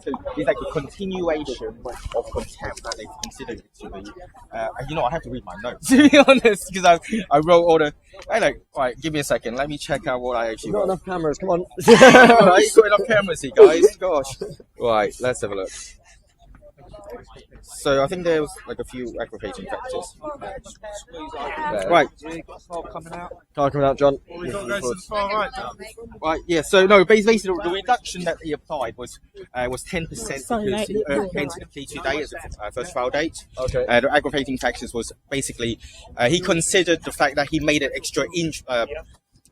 it's like a continuation of contempt that they considered it to be. I have to read my notes to be honest, because I wrote all the. Right, give me a second. Let me check out what I actually Not wrote. enough cameras. Come on. Right, got enough cameras here, guys. Gosh. Right, let's have a look. So I think there was like a few aggravating factors. Right. Car coming out, John. Right, yeah. So no, basically the reduction that he applied was 10% because he entered the plea today as a first trial date. Okay. The aggravating factors was basically he considered the fact that he made an extra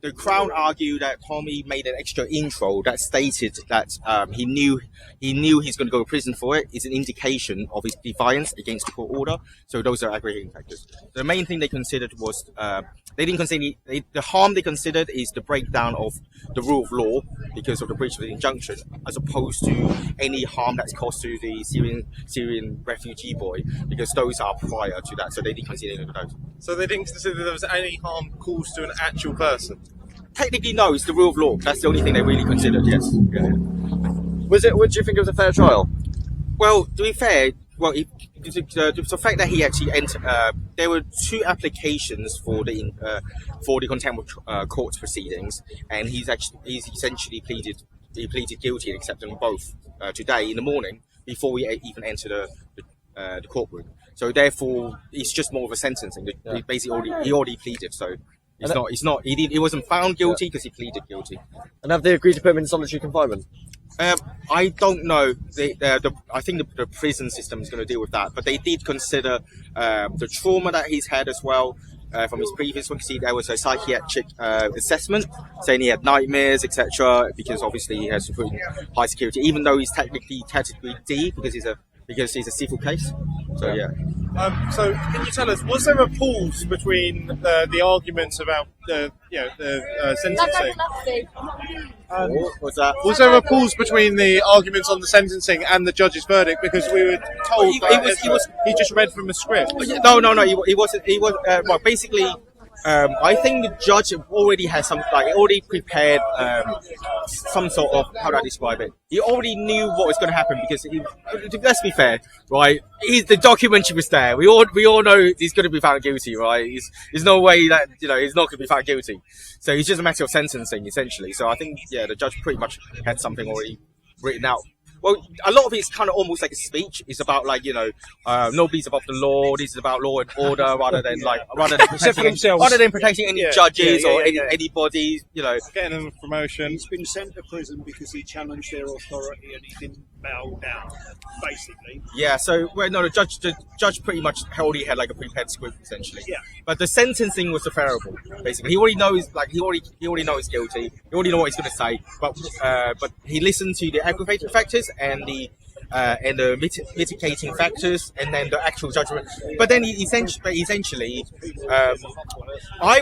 the Crown argued that Tommy made an extra intro that stated that he knew he's going to go to prison for it. It's an indication of his defiance against the court order. So those are aggravating factors. The main thing they considered was they didn't consider the harm they considered is the breakdown of the rule of law because of the breach of the injunction, as opposed to any harm that's caused to the Syrian refugee boy, because those are prior to that. So they didn't consider any of those. So they didn't consider there was any harm caused to an actual person? Technically, no. It's the rule of law. That's the only thing they really considered. Yes. Yeah. Would you think it was a fair trial? Well, to be fair, the fact that he actually entered, there were two applications for the contempt of court proceedings, and he's essentially pleaded guilty and accepted them both today in the morning before we even enter the courtroom. So therefore, it's just more of a sentencing. He basically already pleaded, so. He wasn't found guilty because he pleaded guilty. And have they agreed to put him in solitary confinement? I don't know. I think the prison system is going to deal with that. But they did consider the trauma that he's had as well from his previous one. See, there was a psychiatric assessment saying he had nightmares, etc. Because obviously he has to put in high security, even though he's technically category D because he's a civil case. So yeah. So can you tell us, was there a pause between the arguments about the sentencing? What was that? Was there a pause between the arguments on the sentencing and the judge's verdict? Because we were told he just read from a script. No. He wasn't. Well, basically. I think the judge already has already prepared some sort of, how do I describe it? He already knew what was going to happen because let's be fair, right? The documentary was there. We all know he's going to be found guilty, right? There's no way that he's not going to be found guilty. So it's just a matter of sentencing essentially. So I think the judge pretty much had something already written out. Well, a lot of it is kind of almost like a speech. It's about nobody's above the law. This is about law and order rather than protecting any judges or anybody. Getting them a promotion. He's been sent to prison because he challenged their authority and he didn't bow down, basically. Yeah. So the judge pretty much already had like a prepared script essentially. Yeah. But the sentencing was the variable. Basically, he already knows he already knows he's guilty. He already know what he's going to say. But he listened to the aggravating factors and the mitigating factors, and then the actual judgment. But then essentially, I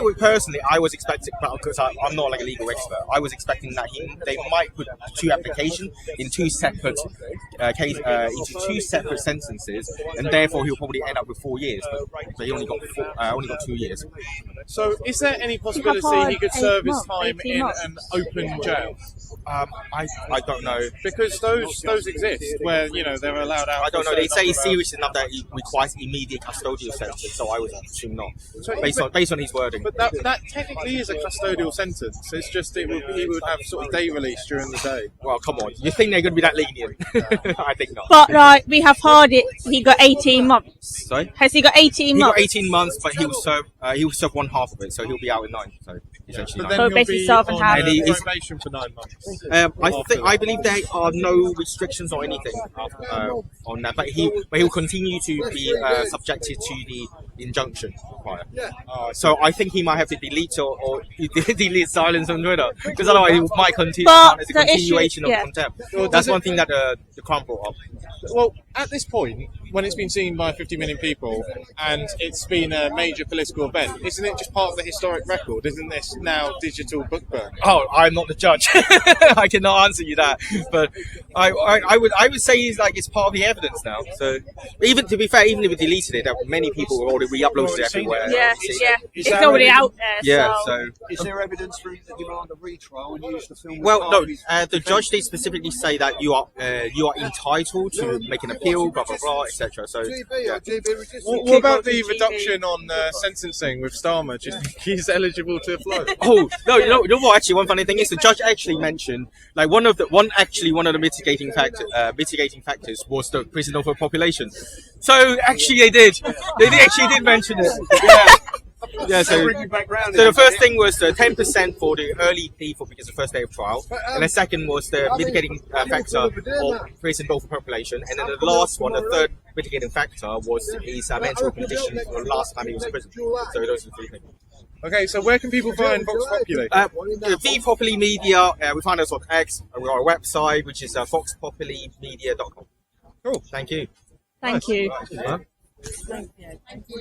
was expecting, because I'm not like a legal expert, I was expecting that they might put two applications in two separate into two separate sentences, and therefore he'll probably end up with 4 years. But he only got 2 years. So, is there any possibility he could serve his time in an open jail? I don't know, because those exist where they're allowed out. I don't know. They say it's serious enough that it requires immediate custodial sentence, so I would assume not, based on his wording. But that technically is a custodial sentence. It's just he would have sort of day release during the day. Well, come on. You think they're going to be that lenient? I think not. But we have heard it. He got 18 months. Sorry? Has he got 18 months? He got 18 months, but he will serve one half of it, so he'll be out in 9. So essentially, but then so he'll basically be serve and on have. probation for 9 months. I believe there are no restrictions or anything on that, but he'll continue to be subjected to the injunction required. So I think he might have to delete or delete silence on Twitter, because otherwise he might continue as a continuation of contempt. That's one thing that the Crown brought up. Well, at this point, when it's been seen by 50 million people and it's been a major political event, isn't it just part of the historic record? Isn't this now digital book burn? Oh, I'm not the judge. I cannot answer you that. But I would say it's part of the evidence now. So even to be fair, even if we deleted it, many people already re-uploaded it everywhere. Yeah, See? yeah. Is It's that already really- out there. Yeah, so. so Is there evidence for that demand a retrial and use the film? as well, part no. of his The defence? judge did specifically say that you are entitled to make an appeal, blah blah blah, etc. So yeah. What about the reduction on sentencing with Starmer? Do you think he's eligible to float? Oh no, you know what? Actually, one funny thing is the judge actually mentioned like one of the mitigating factors was the prison overpopulation. So actually, they did mention it. Yeah. Yeah, so the first thing was the 10% for the early plea for because of the first day of trial, and the second was the mitigating factor of prison overpopulation, and then the last one, the third mitigating factor, was his mental condition for the last time he was in prison. So those are the three things. Okay, so where can people find Vox Populi? The Populi Media, we find us on X, and we got a website which is foxpopulimedia.com. Cool. Thank you. Thank you.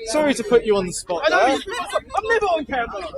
Sorry to put you on the spot there. I'm never on camera.